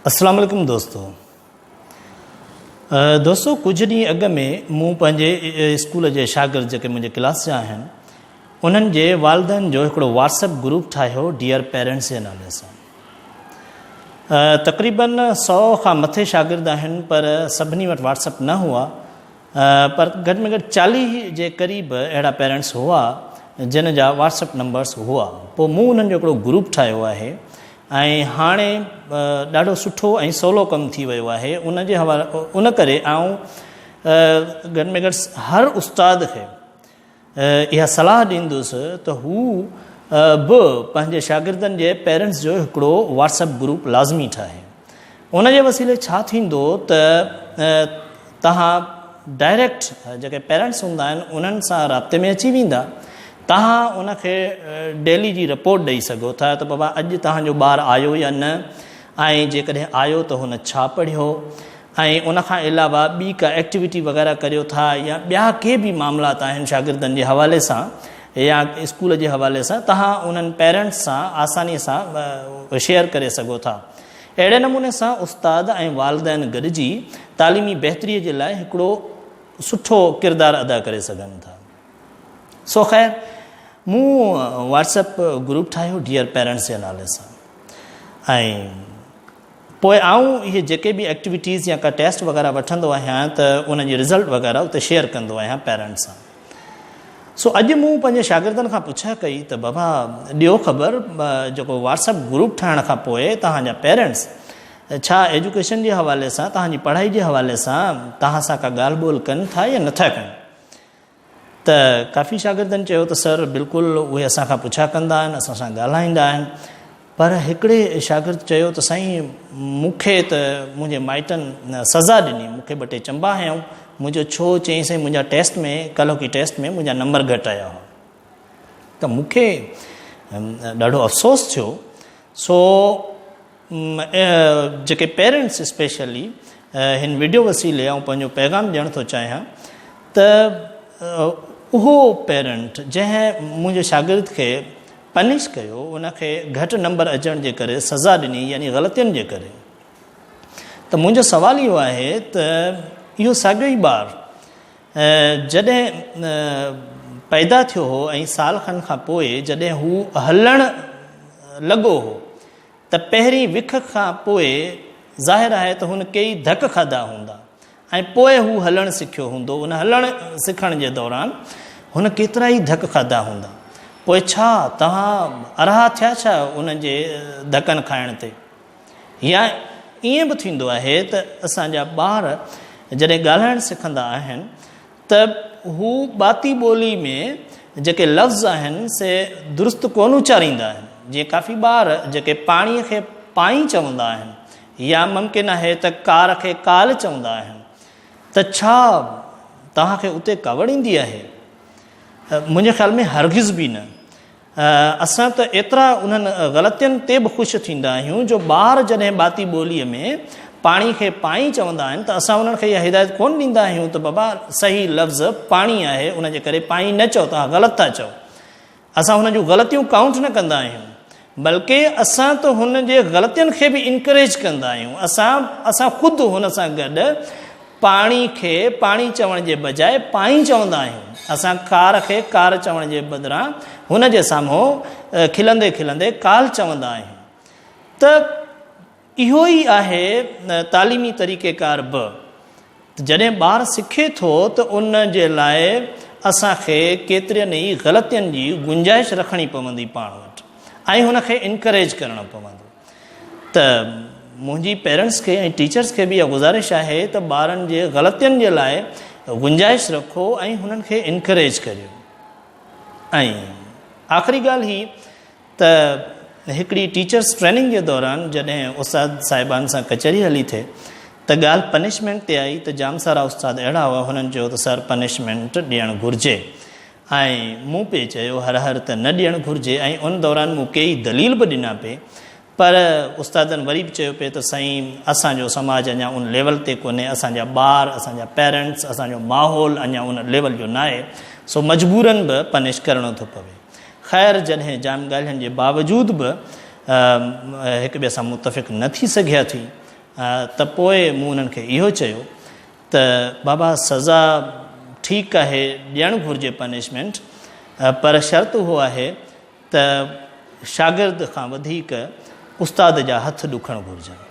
अस्सलाम वालेकुम दोस्तों कुछ ॾींहं अॻु में मूं पंहिंजे स्कूल जे शागिर्द जेके मुंहिंजे क्लास जा आहिनि उन्हनि जे वालिदनि जो हिकिड़ो व्हाट्सएप ग्रुप ठाहियो डियर पेरेंट्स जे नाले सां। तक़रीबन 100 खां मथे शागिर्द आहिनि पर सभिनी वटि व्हाट्सएप न हुआ, पर घटि में घटि 40 जे क़रीब अहिड़ा पेरेंट्स हुआ जिन जा व्हाट्सएप नंबर्स हुआ। पोइ मूं उन्हनि जो हिकिड़ो ग्रुप ठाहियो आहे ऐं हाणे ॾाढो सुठो ऐं सवलो कमु थी वियो आहे। उन करे आउं घटि में घटि हर उस्ताद खे इहा सलाह ॾींदुसि त हू बि पंहिंजे शागिर्दनि जे पेरेंट्स जो हिकिड़ो व्हाट्सएप ग्रुप लाज़मी ठाहे। उन जे वसीले छा थींदो त तव्हां डायरेक्ट जेके पेरेंट्स हूंदा आहिनि उन्हनि सां राब्ते में अची वेंदा। तव्हां उनखे डेली जी रिपोर्ट ॾेई सघो था त बाबा अॼु तव्हांजो ॿारु आयो या न, ऐं जेकॾहिं आयो त हुन छा पढ़ियो, ऐं उनखां अलावा ॿी का एक्टिविटी वग़ैरह करियो था या ॿिया के बि मामलात आहिनि शागिर्दनि जे हवाले सां या स्कूल जे हवाले सां, तव्हां उन्हनि पेरेंट्स सां आसानीअ सां शेयर करे सघो था। अहिड़े नमूने सां उस्ताद ऐं वालिदैन गॾिजी तालीमी बहितरीअ जे लाइ हिकिड़ो सुठो किरदारु अदा करे सघनि था। सो ख़ैर मूं व्हाट्सएप ग्रुप ठाहियो डियर पेरेंट्स जे नाले सां, ऐं पोइ आऊं इहे जेके बि एक्टिविटीज़ या का टेस्ट वग़ैरह वठंदो आहियां त उन जी रिज़ल्ट वग़ैरह उते शेयर कंदो आहियां पेरेंट्स सां। सो अॼु मूं पंहिंजे शागिर्दनि खां पुछा कई त बाबा ॾियो ख़बर जेको व्हाट्सएप ग्रुप ठाहिण खां पोइ तव्हांजा पेरेंट्स छा एजुकेशन जे हवाले सां तव्हांजी पढ़ाई जे हवाले सां तव्हां सां का ॻाल्हि ॿोल कनि था या नथा कनि। त काफ़ी शागिर्दनि चयो त सर बिल्कुलु उहे असांखां पुछा कंदा आहिनि, असां सां ॻाल्हाईंदा आहिनि, पर हिकिड़े शागिर्द चयो त साईं मूंखे त मुंहिंजे माइटनि सज़ा ॾिनी, मूंखे 2 टे चंबा हयऊं। मुंहिंजो छो चई साईं मुंहिंजा टेस्ट में कल्ह की टेस्ट में मुंहिंजा नंबर घटि आया हुआ। त मूंखे ॾाढो अफ़सोस थियो। सो जेके पेरेंट्स स्पेशली हिन वीडियो वसीले ऐं पंहिंजो पैगाम ॾियणु थो चाहियां त उहो पेरेंट जंहिं मुंहिंजे शागिर्द खे पनिश कयो, उनखे घटि नंबर अचण जे करे सज़ा ॾिनी यानी ग़लतियुनि जे करे, त मुंहिंजो सुवाल इहो आहे त इहो साॻियो ई ॿारु जॾहिं पैदा थियो हो ऐं साल खनि खां पोइ जॾहिं हू हलणु लॻो हो त पहिरीं विख खां पोइ ज़ाहिर आहे त हुन कई धक खाधा हूंदा ऐं पोइ हू हलणु सिखियो हूंदो। उन हलणु सिखण जे दौरान हुन केतिरा ई धक खाधा हूंदा। पोइ छा तव्हां अरहा थिया छा उन जे धकनि खाइण ते? या ईअं बि थींदो आहे त असांजा ॿार जॾहिं ॻाल्हाइणु सिखंदा आहिनि त हू ॿाती ॿोली में जेके लफ़्ज़ आहिनि से दुरुस्त कोन उचारींदा आहिनि। जीअं काफ़ी ॿार जेके पाणीअ खे पाणी चवंदा आहिनि या मुमकिन आहे त कार खे काल चवंदा आहिनि, त छा तव्हांखे उते कावड़ ईंदी आहे? मुंहिंजे ख़्याल में हरगिज़ बि न। असां त एतिरा उन्हनि ग़लतियुनि ते बि ख़ुशि थींदा आहियूं जो ॿार जॾहिं ॿाती ॿोलीअ में पाणी खे पाणी चवंदा आहिनि त असां उन्हनि खे इहा हिदायत कोन ॾींदा आहियूं त बाबा सही लफ़्ज़ पाणी आहे, उनजे करे पाणी न चओ, तव्हां ग़लति था चओ। असां हुन जूं ग़लतियूं काउंट न कंदा आहियूं, बल्कि असां त हुन जे ग़लतियुनि खे बि इनकरेज कंदा आहियूं। असां ख़ुदि हुन सां गॾु पाणी खे पाणी चवण जे बजाए पाणी चवंदा आहियूं। असां कार खे कार चवण जे बदिरां हुन जे साम्हूं खिलंदे खिलंदे काल चवंदा आहियूं। त इहो ई आहे तालीमी तरीक़ेकार बि। जॾहिं ॿारु सिखे थो त उन जे लाइ असांखे केतिरनि ई ग़लतियुनि जी गुंजाइश रखणी पवंदी पाण वटि ऐं हुनखे इनकरेज करणो पवंदो। त मुंहिंजी पेरेंट्स खे ऐं टीचर्स खे बि इहा गुज़ारिश आहे त ॿारनि जे ग़लतियुनि जे लाइ गुंजाइश रखो ऐं हुननि खे इनकरेज करियो। ऐं आख़िरी ॻाल्हि ही त हिकिड़ी टीचर्स ट्रेनिंग जे दौरान जॾहिं उस्ताद साहिबान सां कचहरी हली थिए त ॻाल्हि पनिशमेंट ते आई त जाम सारा उस्ताद अहिड़ा हुआ, हुननि चयो त सर पनिशमेंट ॾियणु घुरिजे ऐं मूं पे चयो हर त न ॾियणु घुरिजे। ऐं उन दौरान मूं कई दलील बि ॾिना पे, पर उस्तादनि वरी बि चयो पिए त साईं असांजो समाज अञा उन लेवल ते कोन्हे, असांजा ॿार असांजा पेरेंट्स असांजो माहौल अञा उन लेवल जो न आहे, सो मजबूरन बि पनिश करणो थो पवे। ख़ैर जॾहिं जाम ॻाल्हियुनि जे बावजूद बि हिक ॿिए सां मुतफ़िक़ न थी सघिया थी त पोइ मूं उन्हनि खे इहो चयो त बाबा सज़ा ठीकु आहे, ॾियणु घुरिजे पनिशमेंट, पर शर्त उहो आहे त शागिर्द खां वधीक उस्ताद जा हथ ॾुखणु घुरिजनि।